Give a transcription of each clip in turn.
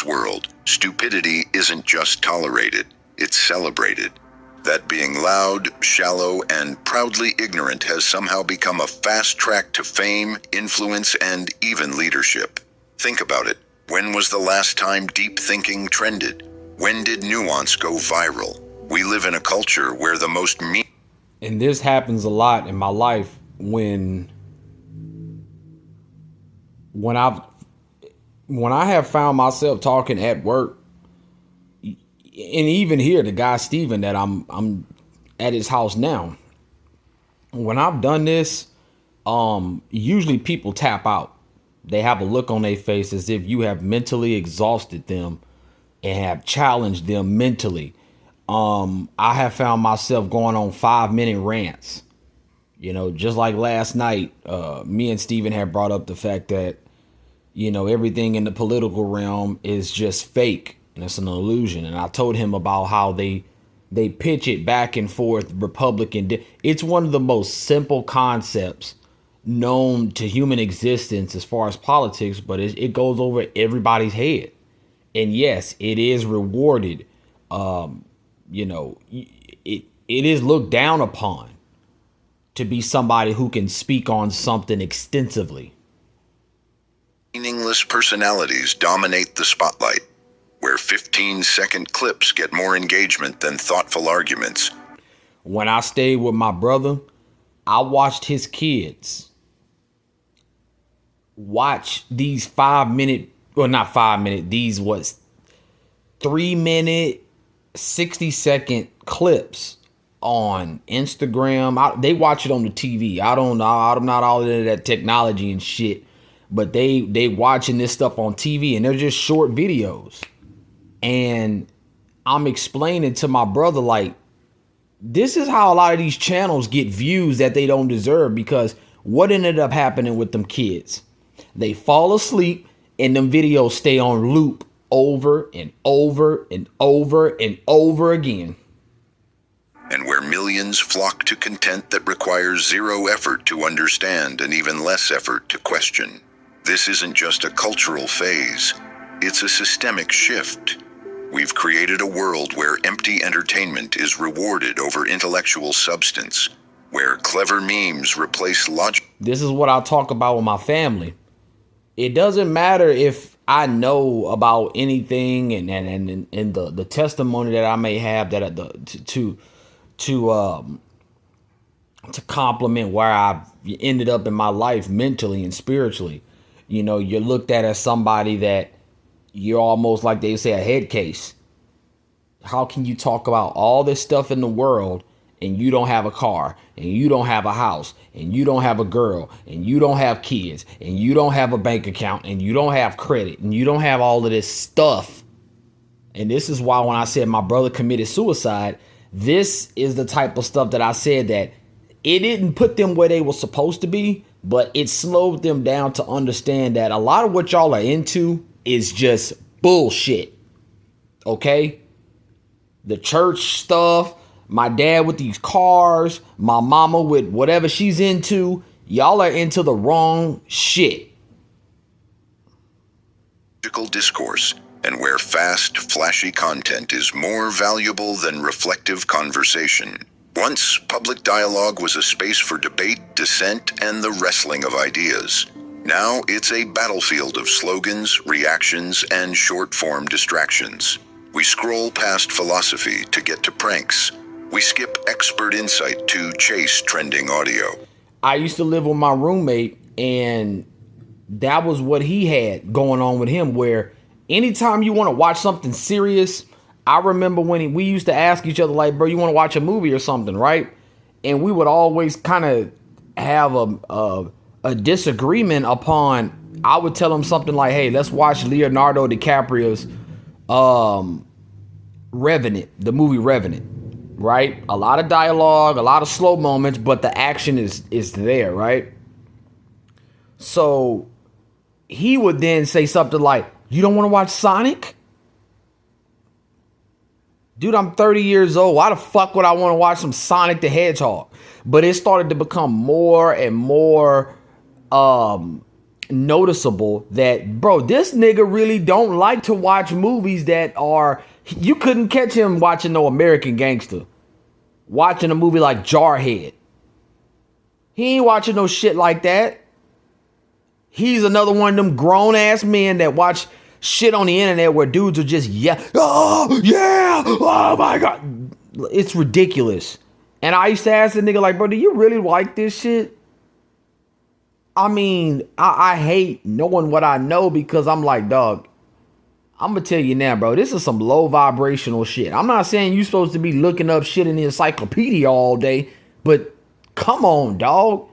today's world, stupidity isn't just tolerated, it's celebrated. That being loud, shallow, and proudly ignorant has somehow become a fast track to fame, influence, and even leadership. Think about it. When was the last time deep thinking trended? When did nuance go viral? We live in a culture where the most and this happens a lot in my life when I've when I have found myself talking at work, and even here, the guy Steven that I'm at his house now. When I've done this, usually people tap out. They have a look on their face as if you have mentally exhausted them and have challenged them mentally. I have found myself going on 5-minute rants. Just like last night, me and Steven had brought up the fact that everything in the political realm is just fake and it's an illusion. And I told him about how they pitch it back and forth, Republican. It's one of the most simple concepts known to human existence as far as politics, but it goes over everybody's head. And yes, it is rewarded. It is looked down upon to be somebody who can speak on something extensively. Meaningless personalities dominate the spotlight, where 15-second clips get more engagement than thoughtful arguments. When I stayed with my brother, I watched his kids watch these 5-minute, well, not 5-minute, these 3-minute, 60-second clips on Instagram. They watch it on the TV. I'm not all into that technology and shit, but they watching this stuff on TV, and they're just short videos. And I'm explaining to my brother, like, this is how a lot of these channels get views that they don't deserve, because what ended up happening with them kids? They fall asleep and them videos stay on loop over and over and over and over again. And where millions flock to content that requires zero effort to understand and even less effort to question. This isn't just a cultural phase, it's a systemic shift. We've created a world where empty entertainment is rewarded over intellectual substance, where clever memes replace logic. This is what I talk about with my family. It doesn't matter if I know about anything and the testimony that I may have that to complement where I've ended up in my life mentally and spiritually. You're looked at as somebody that you're almost, like they say, a head case. How can you talk about all this stuff in the world and you don't have a car, and you don't have a house, and you don't have a girl, and you don't have kids, and you don't have a bank account, and you don't have credit, and you don't have all of this stuff? And this is why when I said my brother committed suicide, this is the type of stuff that I said that it didn't put them where they were supposed to be, but it slowed them down to understand that a lot of what y'all are into is just bullshit. Okay? The church stuff, my dad with these cars, my mama with whatever she's into, y'all are into the wrong shit. Discourse, and where fast, flashy content is more valuable than reflective conversation. Once, public dialogue was a space for debate, dissent, and the wrestling of ideas. Now it's a battlefield of slogans, reactions, and short-form distractions. We scroll past philosophy to get to pranks. We skip expert insight to chase trending audio. I used to live with my roommate, and that was what he had going on with him, where anytime you want to watch something serious, I remember when we used to ask each other, like, bro, you want to watch a movie or something, right? And we would always kind of have a disagreement upon, I would tell him something like, hey, let's watch Leonardo DiCaprio's Revenant, the movie Revenant, right? A lot of dialogue, a lot of slow moments, but the action is there, right? So he would then say something like, you don't want to watch Sonic? Dude, I'm 30 years old. Why the fuck would I want to watch some Sonic the Hedgehog? But it started to become more and more noticeable that, bro, this nigga really don't like to watch movies that are, you couldn't catch him watching no American Gangster, watching a movie like Jarhead. He ain't watching no shit like that. He's another one of them grown ass men that watch shit on the internet where dudes are just, yeah, oh yeah, oh my God. It's ridiculous. And I used to ask the nigga like, bro, do you really like this shit? I mean, I hate knowing what I know because I'm like, dog, I'm going to tell you now, bro, this is some low vibrational shit. I'm not saying you're supposed to be looking up shit in the encyclopedia all day, but come on, dog.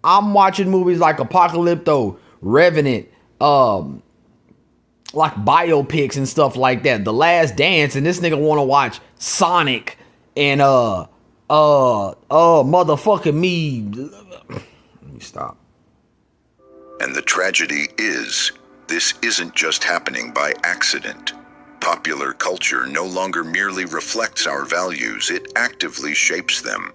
I'm watching movies like Apocalypto, Revenant, like biopics and stuff like that. The Last Dance, and this nigga want to watch Sonic and motherfucking me. Let me stop. And the tragedy is, this isn't just happening by accident. Popular culture no longer merely reflects our values, it actively shapes them.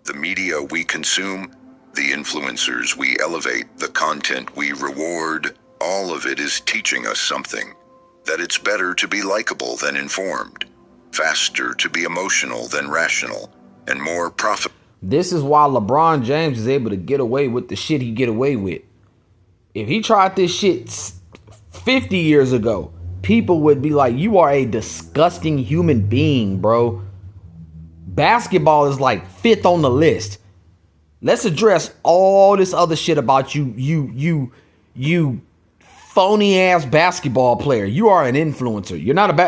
The media we consume, the influencers we elevate, the content we reward, all of it is teaching us something. That it's better to be likable than informed, faster to be emotional than rational, and more profitable. This is why LeBron James is able to get away with the shit he get away with. If he tried this shit 50 years ago, people would be like, you are a disgusting human being, bro. Basketball is like 5th on the list. Let's address all this other shit about you phony ass basketball player. You are an influencer. You're not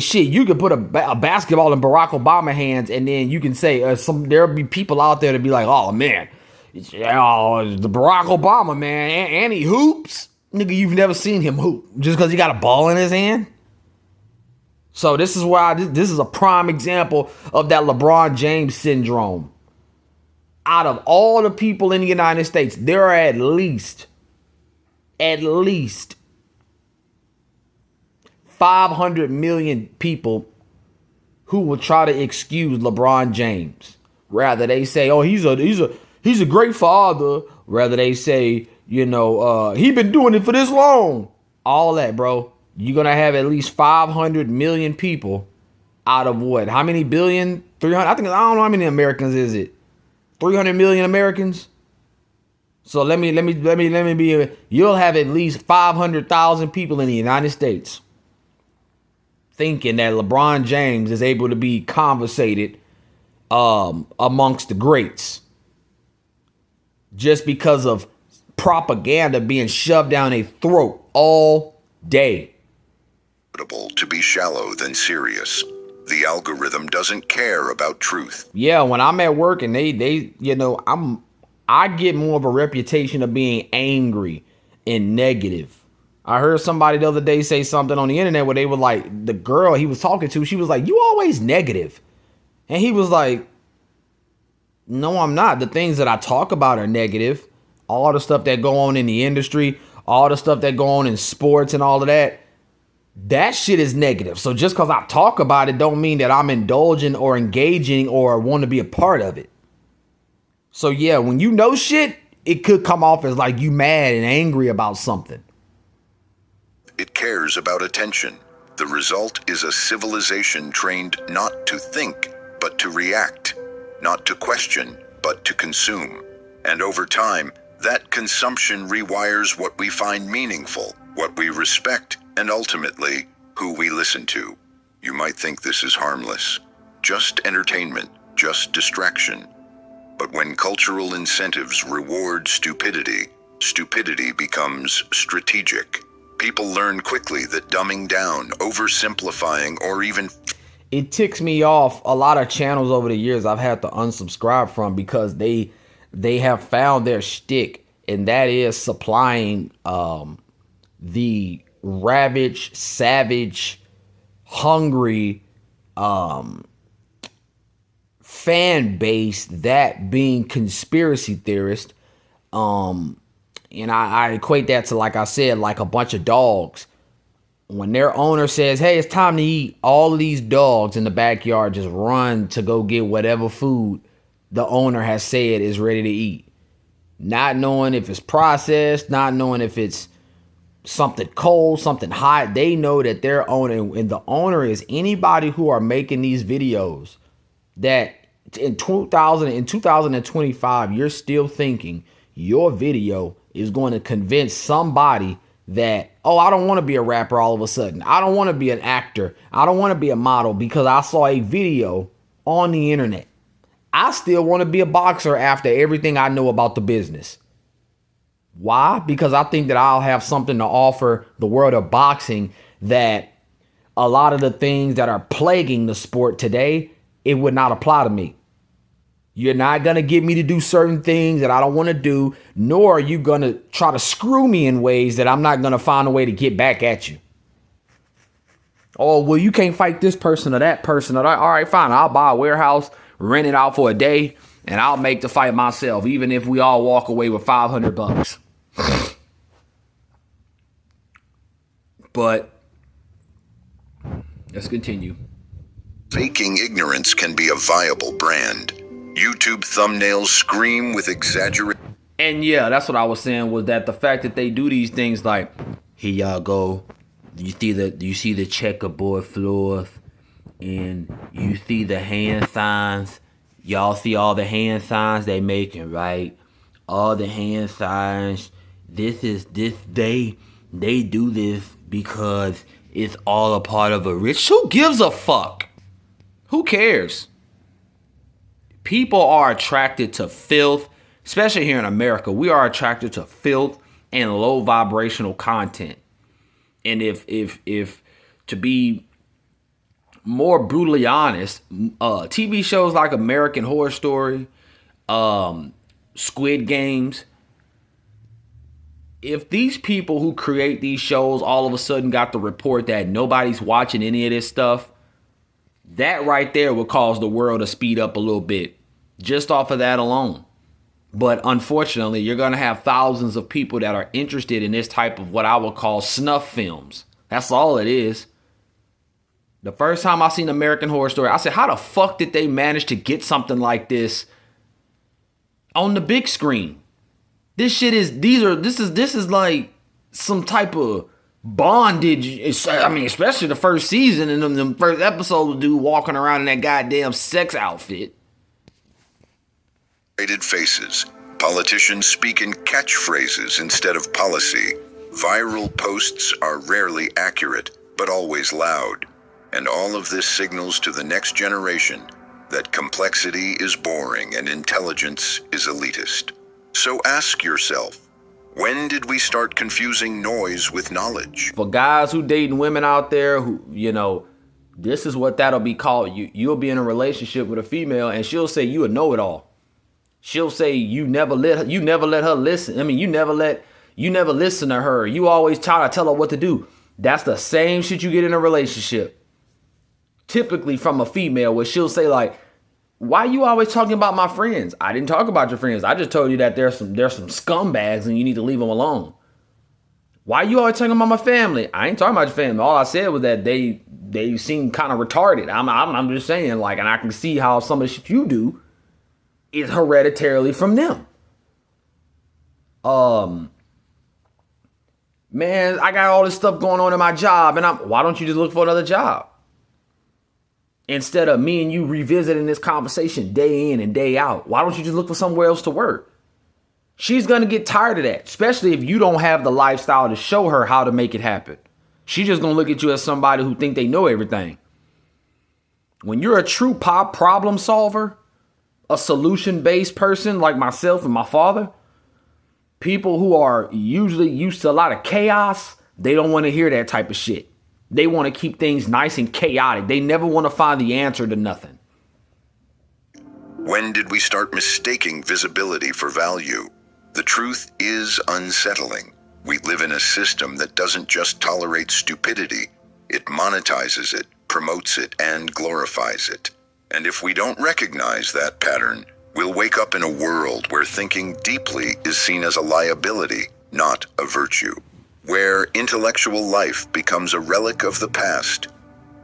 shit, you could put a basketball in Barack Obama's hands and then you can say there'll be people out there to be like, oh man, the Barack Obama, man, and he hoops. Nigga, you've never seen him hoop just because he got a ball in his hand. So this is why this is a prime example of that LeBron James syndrome. Out of all the people in the United States, there are at least 500 million people who will try to excuse LeBron James. Rather they say, oh, he's a great father. Rather they say, he been doing it for this long. All that, bro. You're going to have at least 500 million people out of what? How many billion? 300? I don't know how many Americans is it? 300 million Americans? So let me be, you'll have at least 500,000 people in the United States thinking that LeBron James is able to be conversated amongst the greats just because of propaganda being shoved down a throat all day. To be shallow than serious. The algorithm doesn't care about truth. Yeah, when I'm at work and I get more of a reputation of being angry and negative. I heard somebody the other day say something on the internet where they were like, the girl he was talking to, she was like, you always negative. And he was like, no, I'm not. The things that I talk about are negative. All the stuff that go on in the industry, all the stuff that go on in sports and all of that, that shit is negative. So just because I talk about it don't mean that I'm indulging or engaging or want to be a part of it. So yeah, when you know shit, it could come off as like you mad and angry about something. It cares about attention. The result is a civilization trained not to think, but to react, not to question, but to consume. And over time, that consumption rewires what we find meaningful, what we respect, and ultimately, who we listen to. You might think this is harmless, just entertainment, just distraction. But when cultural incentives reward stupidity, stupidity becomes strategic. People learn quickly that dumbing down, oversimplifying, or even... It ticks me off. A lot of channels over the years I've had to unsubscribe from because they have found their shtick, and that is supplying the ravaged, savage, hungry fan base, that being conspiracy theorists. And I equate that to, like I said, like a bunch of dogs. When their owner says, hey, it's time to eat, all of these dogs in the backyard just run to go get whatever food the owner has said is ready to eat. not knowing if it's processed, not knowing if it's something cold, something hot. They know that their owner, and the owner is anybody who are making these videos that in 2025, you're still thinking your video is going to convince somebody that, oh, I don't want to be a rapper all of a sudden. I don't want to be an actor. I don't want to be a model because I saw a video on the internet. I still want to be a boxer after everything I know about the business. Why? Because I think that I'll have something to offer the world of boxing that a lot of the things that are plaguing the sport today, it would not apply to me. You're not going to get me to do certain things that I don't want to do, nor are you going to try to screw me in ways that I'm not going to find a way to get back at you. Oh, well, you can't fight this person or that person. All right, fine. I'll buy a warehouse, rent it out for a day, and I'll make the fight myself, even if we all walk away with $500. But let's continue. Faking ignorance can be a viable brand. YouTube thumbnails scream with exaggeration. And yeah, that's what I was saying, was that the fact that they do these things like, here y'all go. You see the checkerboard floors, and you see the hand signs. Y'all see all the hand signs they making, right? All the hand signs. They do this because it's all a part of a rich. Who gives a fuck? Who cares? People are attracted to filth, especially here in America. We are attracted to filth and low vibrational content. And if to be more brutally honest, TV shows like American Horror Story, Squid Games, if these people who create these shows all of a sudden got the report that nobody's watching any of this stuff, that right there would cause the world to speed up a little bit just off of that alone. But unfortunately, you're going to have thousands of people that are interested in this type of what I would call snuff films. That's all it is. The first time I seen American Horror Story, I said, how the fuck did they manage to get something like this on the big screen? This is like some type of bondage. I mean, especially the first season and them first episode of dude walking around in that goddamn sex outfit. Faces. Politicians speak in catchphrases instead of policy. Viral posts are rarely accurate, but always loud. And all of this signals to the next generation that complexity is boring and intelligence is elitist. So ask yourself, when did we start confusing noise with knowledge? For guys who dating women out there who, this is what that'll be called. You'll be in a relationship with a female and she'll say you a know-it-all. She'll say you never let her listen. I mean, you never listen to her. You always try to tell her what to do. That's the same shit you get in a relationship. Typically from a female, where she'll say like, why you always talking about my friends? I didn't talk about your friends. I just told you that there's some scumbags and you need to leave them alone. Why you always talking about my family? I ain't talking about your family. All I said was that they seem kind of retarded. I'm just saying, like, and I can see how some of the shit you do is hereditarily from them. Man, I got all this stuff going on in my job, and why don't you just look for another job? Instead of me and you revisiting this conversation day in and day out, why don't you just look for somewhere else to work? She's going to get tired of that, especially if you don't have the lifestyle to show her how to make it happen. She's just going to look at you as somebody who think they know everything. When you're a true pop problem solver, a solution-based person like myself and my father, people who are usually used to a lot of chaos, they don't want to hear that type of shit. They want to keep things nice and chaotic. They never want to find the answer to nothing. When did we start mistaking visibility for value? The truth is unsettling. We live in a system that doesn't just tolerate stupidity, it monetizes it, promotes it, and glorifies it. And if we don't recognize that pattern, we'll wake up in a world where thinking deeply is seen as a liability, not a virtue. Where intellectual life becomes a relic of the past.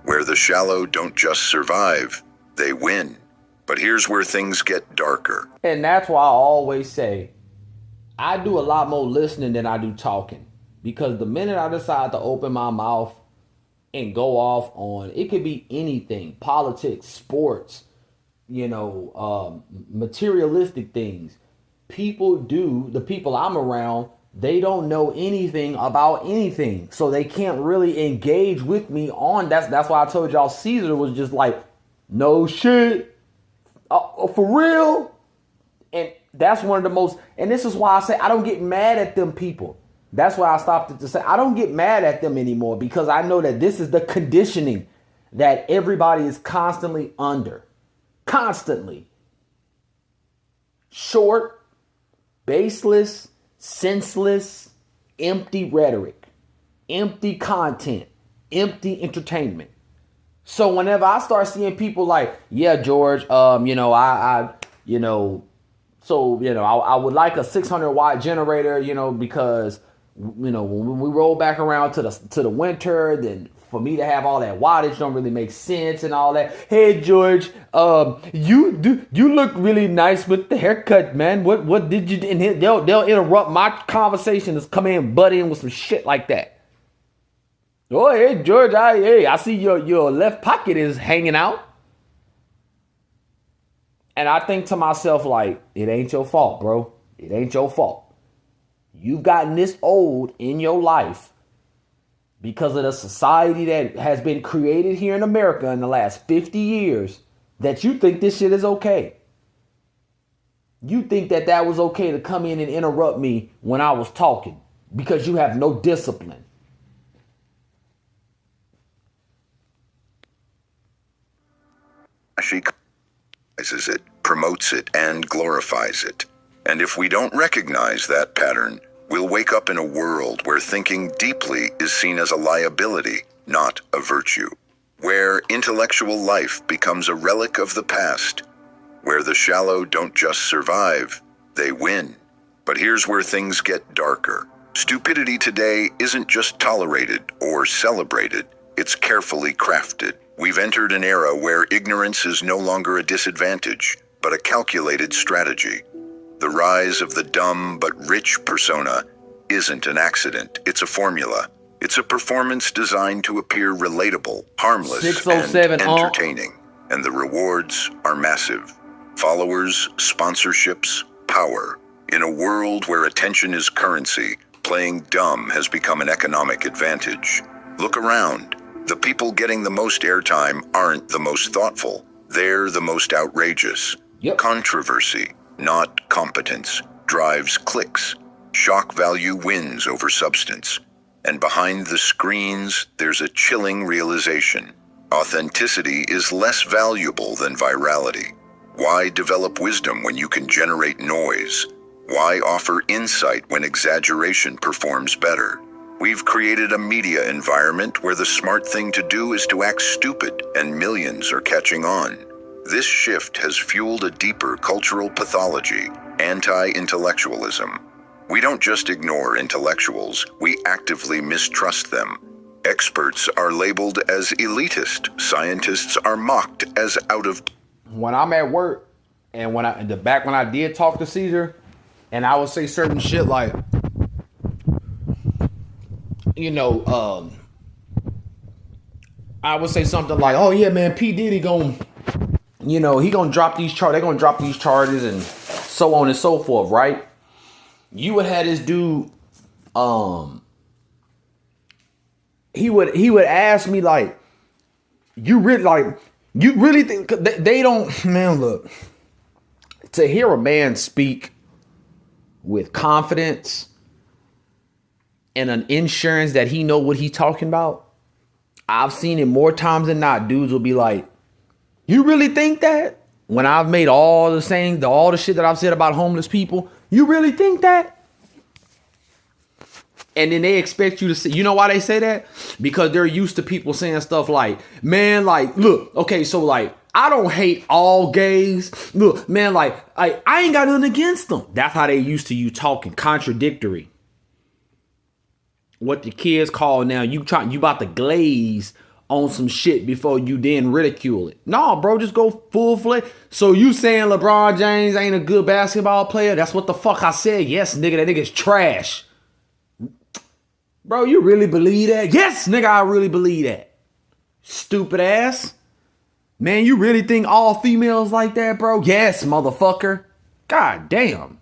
Where the shallow don't just survive, they win. But here's where things get darker. And that's why I always say, I do a lot more listening than I do talking. Because the minute I decide to open my mouth and go off on, it could be anything, politics, sports, materialistic things. The people I'm around, they don't know anything about anything. So they can't really engage with me on that's why I told y'all Caesar was just like, no shit. For real? And that's one of the most, and this is why I say I don't get mad at them people. That's why I stopped it to say I don't get mad at them anymore, because I know that this is the conditioning that everybody is constantly under. Constantly. Short, baseless, senseless, empty rhetoric, empty content, empty entertainment. So whenever I start seeing people like, yeah, George, I would like a 600 watt generator, because when we roll back around to the winter, then for me to have all that wattage don't really make sense and all that. Hey George, you look really nice with the haircut, man. What did you? And they'll interrupt my conversation to come in and butt in with some shit like that. Oh, hey George, I see your left pocket is hanging out. And I think to myself, like, it ain't your fault, bro. It ain't your fault. You've gotten this old in your life because of the society that has been created here in America in the last 50 years that you think this shit is okay. You think that was okay to come in and interrupt me when I was talking because you have no discipline. She it, promotes it, and glorifies it. And if we don't recognize that pattern, we'll wake up in a world where thinking deeply is seen as a liability, not a virtue. Where intellectual life becomes a relic of the past. Where the shallow don't just survive, they win. But here's where things get darker. Stupidity today isn't just tolerated or celebrated, it's carefully crafted. We've entered an era where ignorance is no longer a disadvantage, but a calculated strategy. The rise of the dumb but rich persona isn't an accident, it's a formula. It's a performance designed to appear relatable, harmless, and entertaining. And the rewards are massive. Followers, sponsorships, power. In a world where attention is currency, playing dumb has become an economic advantage. Look around. The people getting the most airtime aren't the most thoughtful. They're the most outrageous. Yep. Controversy, not competence, drives clicks. Shock value wins over substance. And behind the screens, there's a chilling realization. Authenticity is less valuable than virality. Why develop wisdom when you can generate noise? Why offer insight when exaggeration performs better? We've created a media environment where the smart thing to do is to act stupid, and millions are catching on. This shift has fueled a deeper cultural pathology, anti-intellectualism. We don't just ignore intellectuals, we actively mistrust them. Experts are labeled as elitist, scientists are mocked as out of... When I'm at work, and when I did talk to Caesar, and I would say certain shit like, I would say something like, oh yeah, man, P. Diddy he gonna drop these charges, they're gonna drop these charges and so on and so forth, right? You would have this dude, he would ask me like, you really think they don't, man, look, to hear a man speak with confidence and an insurance that he know what he's talking about, I've seen it more times than not. Dudes will be like, you really think that? When I've made all the shit that I've said about homeless people, you really think that? And then they expect you to say, you know why they say that? Because they're used to people saying stuff like, man, like, look, okay, so like, I don't hate all gays. Look, man, like, I ain't got nothing against them. That's how they used to you talking, contradictory. What the kids call now, you about to glaze on some shit before you then ridicule it. No, bro, just go full-fledged. So you saying LeBron James ain't a good basketball player? That's what the fuck I said. Yes, nigga, that nigga's trash. Bro, you really believe that? Yes, nigga, I really believe that. Stupid ass. Man, you really think all females like that, bro? Yes, motherfucker. God damn.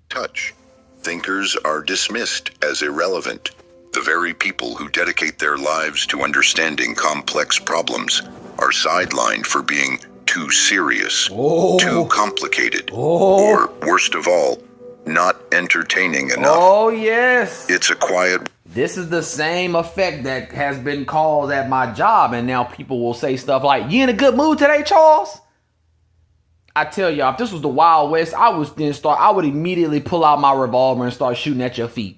Touch. Thinkers are dismissed as irrelevant. The very people who dedicate their lives to understanding complex problems are sidelined for being too serious, too complicated, or worst of all, not entertaining enough. Oh, yes. It's a quiet... This is the same effect that has been caused at my job, and now people will say stuff like, "You in a good mood today, Charles?" I tell y'all, if this was the Wild West, I would immediately pull out my revolver and start shooting at your feet.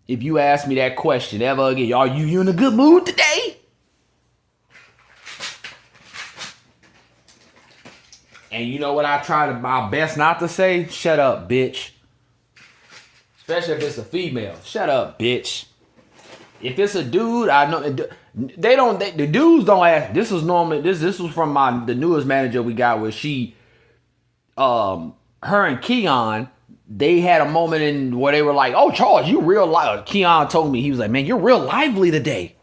If you ask me that question ever again, are you in a good mood today? And you know what I try my best not to say? Shut up, bitch. Especially if it's a female. Shut up, bitch. If it's a dude, I know the dudes don't ask. This was normally this was from the newest manager we got where she her and Keon, they had a moment in where they were like, "Oh, Charles, you real lively." Keon told me, he was like, "Man, you're real lively today."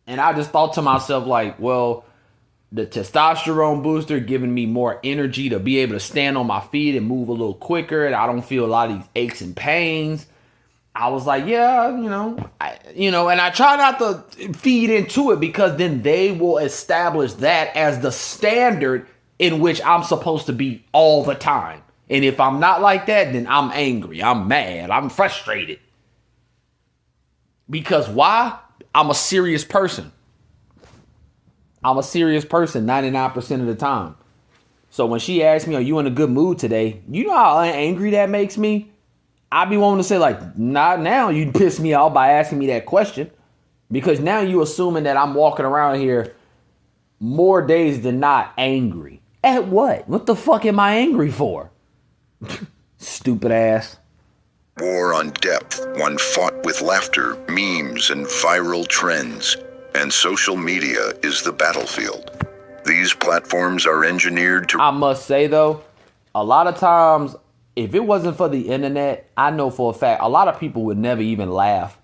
And I just thought to myself, like, well, the testosterone booster giving me more energy to be able to stand on my feet and move a little quicker, and I don't feel a lot of these aches and pains. I was like, yeah, and I try not to feed into it because then they will establish that as the standard in which I'm supposed to be all the time. And if I'm not like that, then I'm angry, I'm mad, I'm frustrated. Because why? I'm a serious person. I'm a serious person 99% of the time. So when she asked me, "Are you in a good mood today?" You know how angry that makes me? I be wanting to say, like, not now. You piss me off by asking me that question. Because now you assuming that I'm walking around here more days than not angry. At what? What the fuck am I angry for? Stupid ass. War on depth, one fought with laughter, memes, and viral trends. And social media is the battlefield. These platforms are engineered to... I must say, though, a lot of times, if it wasn't for the internet, I know for a fact, a lot of people would never even laugh.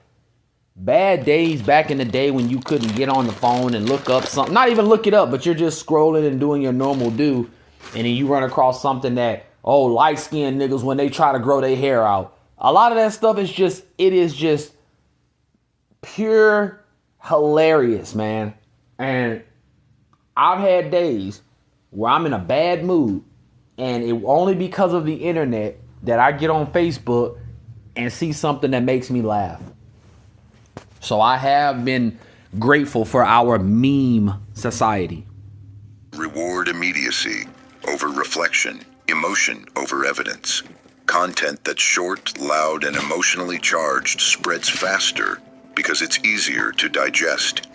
Bad days back in the day when you couldn't get on the phone and look up something, not even look it up, but you're just scrolling and doing your normal do, and then you run across something that, light-skinned niggas when they try to grow their hair out. A lot of that stuff is just pure hilarious, man. And I've had days where I'm in a bad mood, and it only because of the internet that I get on Facebook and see something that makes me laugh. So I have been grateful for our meme society. Reward immediacy over reflection, emotion over evidence. Content that's short, loud, and emotionally charged spreads faster because it's easier to digest.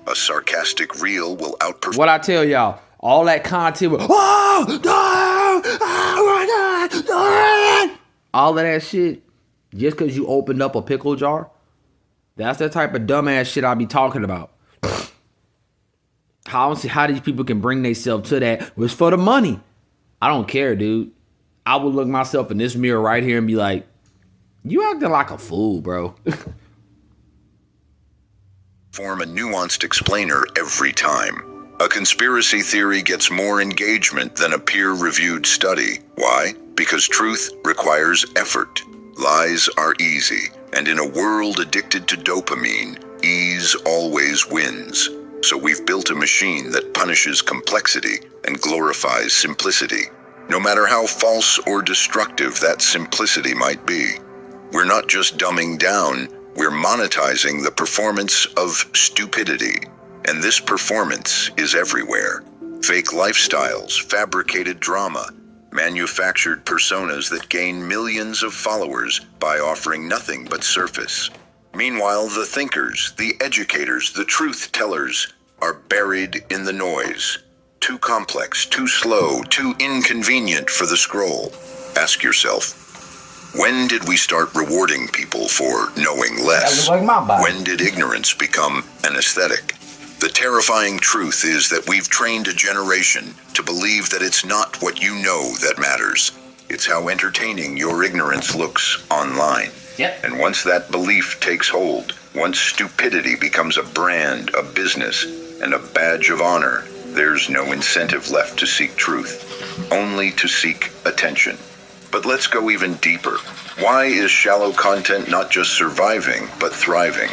A sarcastic reel will outperform... What I tell y'all, all that content with, all of that shit, just because you opened up a pickle jar, that's the type of dumbass shit I be talking about. How these people can bring themselves to that was for the money. I don't care, dude. I would look myself in this mirror right here and be like, you acting like a fool, bro. Form a nuanced explainer every time. A conspiracy theory gets more engagement than a peer-reviewed study. Why? Because truth requires effort. Lies are easy, and in a world addicted to dopamine, ease always wins. So we've built a machine that punishes complexity and glorifies simplicity, no matter how false or destructive that simplicity might be. We're not just dumbing down, we're monetizing the performance of stupidity. And this performance is everywhere. Fake lifestyles, fabricated drama, manufactured personas that gain millions of followers by offering nothing but surface. Meanwhile, the thinkers, the educators, the truth tellers are buried in the noise. Too complex, too slow, too inconvenient for the scroll. Ask yourself, When did we start rewarding people for knowing less? Like my body. When did ignorance become an aesthetic? The terrifying truth is that we've trained a generation to believe that it's not what you know that matters. It's how entertaining your ignorance looks online. Yep. And once that belief takes hold, once stupidity becomes a brand, a business, and a badge of honor, there's no incentive left to seek truth, only to seek attention. But let's go even deeper. Why is shallow content not just surviving, but thriving?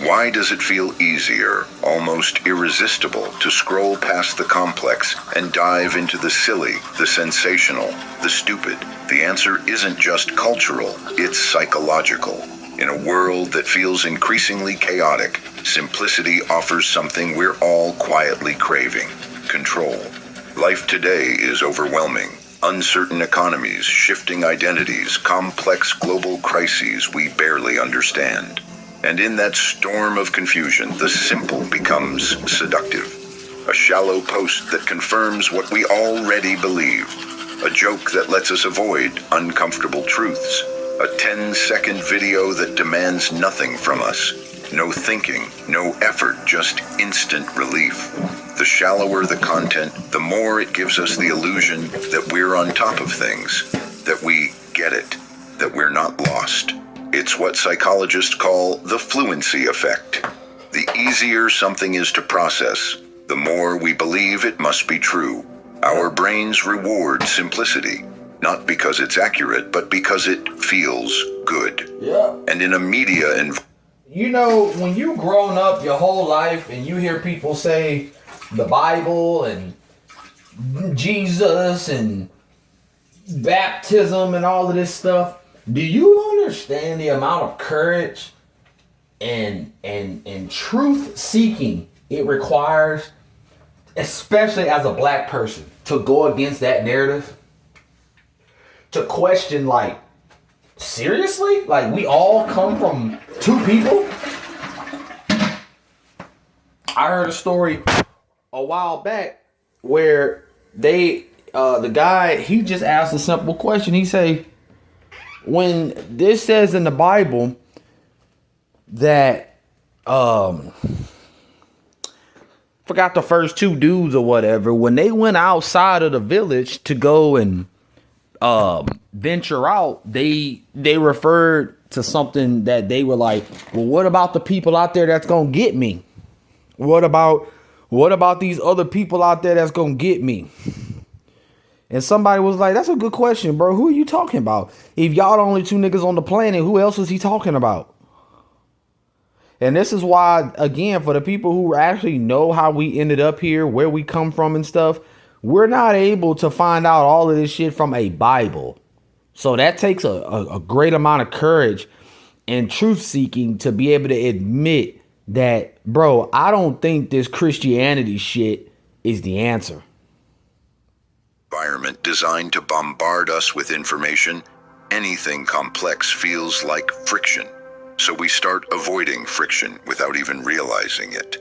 Why does it feel easier, almost irresistible, to scroll past the complex and dive into the silly, the sensational, the stupid? The answer isn't just cultural, it's psychological. In a world that feels increasingly chaotic, simplicity offers something we're all quietly craving: control. Life today is overwhelming. Uncertain economies, shifting identities, complex global crises we barely understand. And in that storm of confusion, the simple becomes seductive. A shallow post that confirms what we already believe. A joke that lets us avoid uncomfortable truths. A 10-second video that demands nothing from us. No thinking, no effort, just instant relief. The shallower the content, the more it gives us the illusion that we're on top of things, that we get it, that we're not lost. It's what psychologists call the fluency effect. The easier something is to process, the more we believe it must be true. Our brains reward simplicity, not because it's accurate, but because it feels good. Yeah. And in a media environment, You know, when you've grown up your whole life and you hear people say the Bible and Jesus and baptism and all of this stuff, do you understand the amount of courage and truth seeking it requires, especially as a black person, to go against that narrative? To question, like, seriously? Like, we all come from two people? I heard a story a while back where the guy, he just asked a simple question. He say, when this says in the Bible that, forgot the first two dudes or whatever, when they went outside of the village to go and venture out, they referred to something that they were like, well, what about the people out there that's gonna get me? What about these other people out there that's gonna get me? And somebody was like, that's a good question, bro. Who are you talking about? If y'all the only two niggas on the planet, who else is he talking about? And this is why, again, for the people who actually know how we ended up here, where we come from and stuff, we're not able to find out all of this shit from a Bible. So that takes a great amount of courage and truth seeking to be able to admit that, bro, I don't think this Christianity shit is the answer. Environment designed to bombard us with information, anything complex feels like friction. So we start avoiding friction without even realizing it.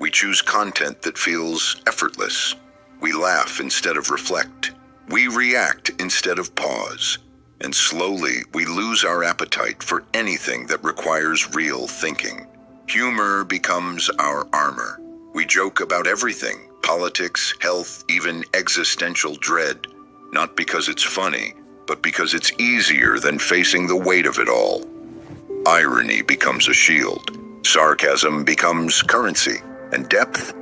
We choose content that feels effortless. We laugh instead of reflect. We react instead of pause. And slowly, we lose our appetite for anything that requires real thinking. Humor becomes our armor. We joke about everything: politics, health, even existential dread. Not because it's funny, but because it's easier than facing the weight of it all. Irony becomes a shield. Sarcasm becomes currency. And depth.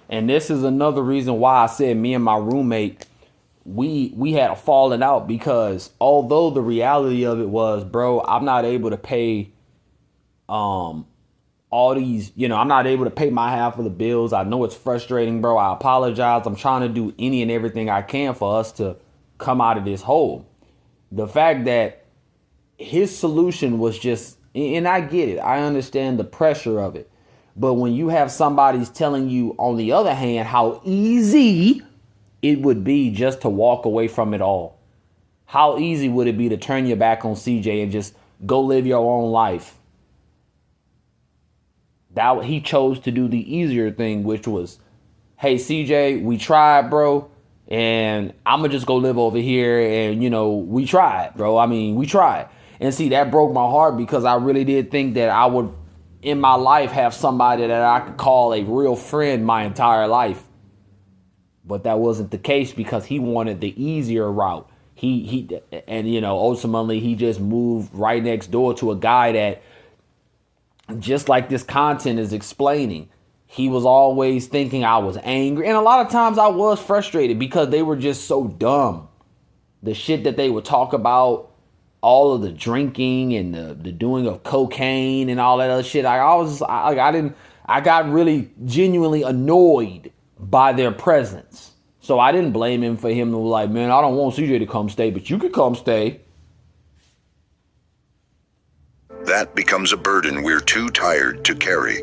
And this is another reason why I said me and my roommate, we had a falling out, because although the reality of it was, bro, I'm not able to pay all these, I'm not able to pay my half of the bills. I know it's frustrating, bro. I apologize. I'm trying to do any and everything I can for us to come out of this hole. The fact that his solution was just, and I get it, I understand the pressure of it. But when you have somebody's telling you, on the other hand, how easy it would be just to walk away from it all. How easy would it be to turn your back on CJ and just go live your own life? That he chose to do the easier thing, which was, hey, CJ, we tried, bro. and I'm gonna just go live over here. And we tried, bro. I mean, we tried. And see, that broke my heart because I really did think that I would, in my life, have somebody that I could call a real friend my entire life. But that wasn't the case because he wanted the easier route. Ultimately he just moved right next door to a guy that, just like this content is explaining, he was always thinking I was angry. And a lot of times I was frustrated because they were just so dumb. The shit that they would talk about, all of the drinking and the doing of cocaine and all that other shit. I got really genuinely annoyed by their presence. So I didn't blame him for him to like, man, I don't want CJ to come stay, but you could come stay. That becomes a burden we're too tired to carry.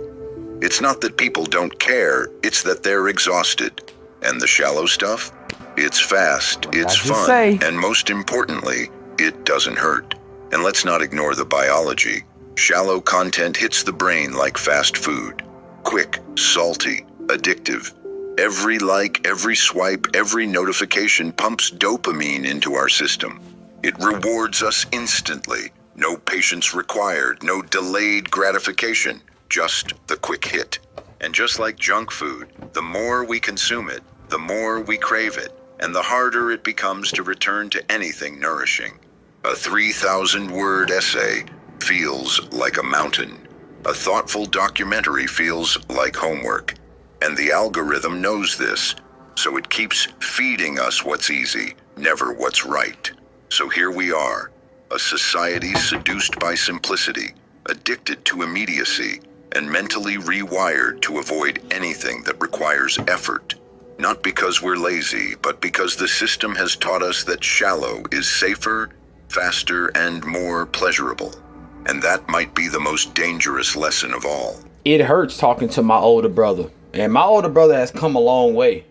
It's not that people don't care, it's that they're exhausted. And the shallow stuff? It's fast, it's fun, and most importantly, it doesn't hurt. And let's not ignore the biology. Shallow content hits the brain like fast food. Quick, salty, addictive. Every like, every swipe, every notification pumps dopamine into our system. It rewards us instantly. No patience required, no delayed gratification, just the quick hit. And just like junk food, the more we consume it, the more we crave it, and the harder it becomes to return to anything nourishing. A 3,000-word essay feels like a mountain. A thoughtful documentary feels like homework. And the algorithm knows this, so it keeps feeding us what's easy, never what's right. So here we are, a society seduced by simplicity, addicted to immediacy, and mentally rewired to avoid anything that requires effort. Not because we're lazy, but because the system has taught us that shallow is safer, faster, and more pleasurable. And that might be the most dangerous lesson of all. It hurts talking to my older brother. And my older brother has come a long way.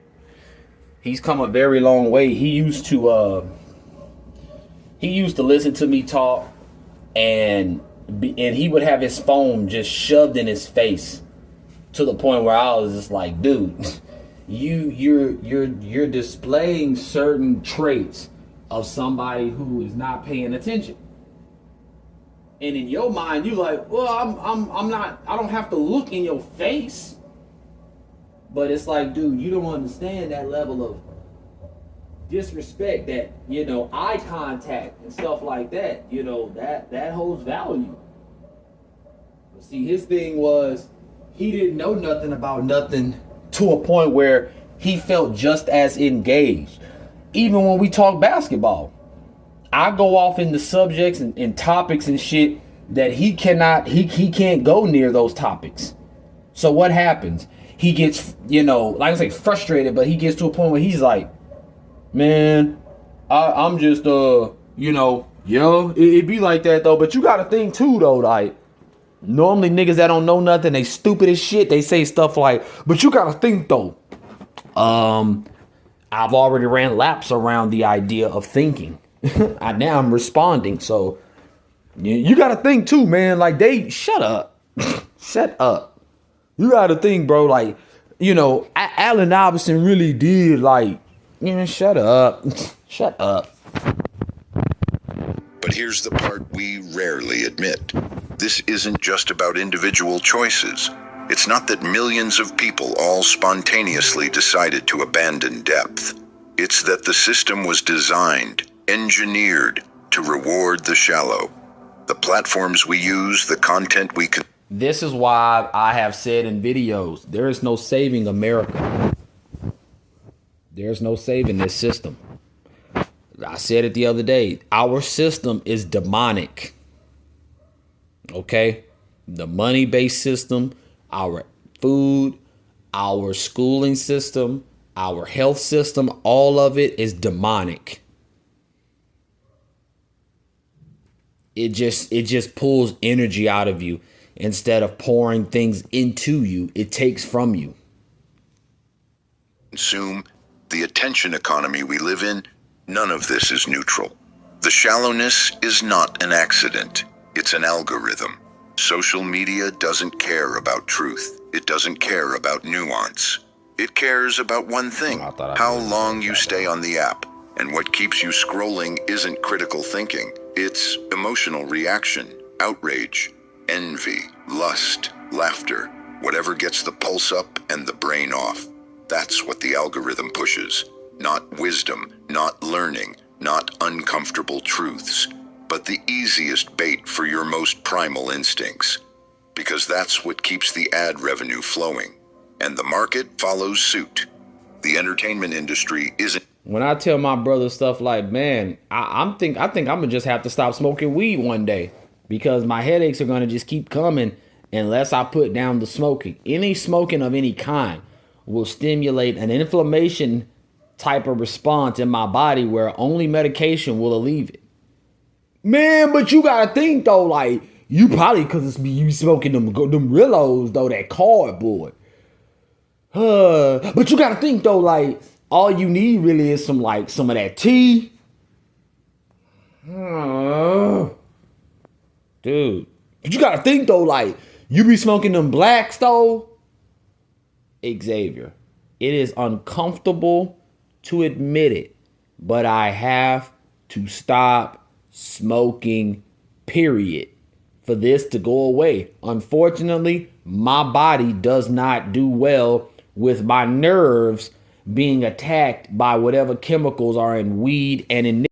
He's come a very long way. He used to listen to me talk, and he would have his phone just shoved in his face to the point where I was just like, dude, you're displaying certain traits of somebody who is not paying attention. And in your mind, you're like, well, I'm not, I don't have to look in your face. But it's like, dude, you don't understand that level of disrespect, that, eye contact and stuff like that, that holds value. But see, his thing was, he didn't know nothing about nothing to a point where he felt just as engaged. Even when we talk basketball, I go off into subjects and topics and shit that he can't go near those topics. So what happens? He gets, like I say, frustrated, but he gets to a point where he's like, man, I'm just, it be like that though. But you got to think too though, like, normally niggas that don't know nothing, they stupid as shit. They say stuff like, but you got to think though. I've already ran laps around the idea of thinking. Now I'm responding. So you got to think too, man. Like, shut up. Shut up. You got to think, bro, like, Allen Iverson really did, like, shut up. Shut up. But here's the part we rarely admit. This isn't just about individual choices. It's not that millions of people all spontaneously decided to abandon depth. It's that the system was designed, engineered, to reward the shallow. The platforms we use, the content we This is why I have said in videos, there is no saving America. There's no saving this system. I said it the other day. Our system is demonic. Okay? The money-based system, our food, our schooling system, our health system, all of it is demonic. It just pulls energy out of you. Instead of pouring things into you, it takes from you. Consume the attention economy we live in. None of this is neutral. The shallowness is not an accident. It's an algorithm. Social media doesn't care about truth. It doesn't care about nuance. It cares about one thing, I thought I how knew long that. you stay on the app. And what keeps you scrolling isn't critical thinking. It's emotional reaction, outrage, envy, lust, laughter, whatever gets the pulse up and the brain off. That's what the algorithm pushes. Not wisdom, not learning, not uncomfortable truths, but the easiest bait for your most primal instincts. Because that's what keeps the ad revenue flowing. And the market follows suit. The entertainment industry isn't. When I tell my brother stuff like, man, I think I'm gonna just have to stop smoking weed one day because my headaches are gonna just keep coming unless I put down the smoking. Any smoking of any kind will stimulate an inflammation type of response in my body where only medication will alleviate it. Man, but you gotta think though, like you probably because you smoking them Rillos though, that cardboard. But you gotta think though, like all you need really is some of that tea. Dude. But you gotta think though, like you be smoking them blacks though. Xavier, it is uncomfortable to admit it, but I have to stop smoking, period, for this to go away. Unfortunately, my body does not do well with my nerves being attacked by whatever chemicals are in weed and in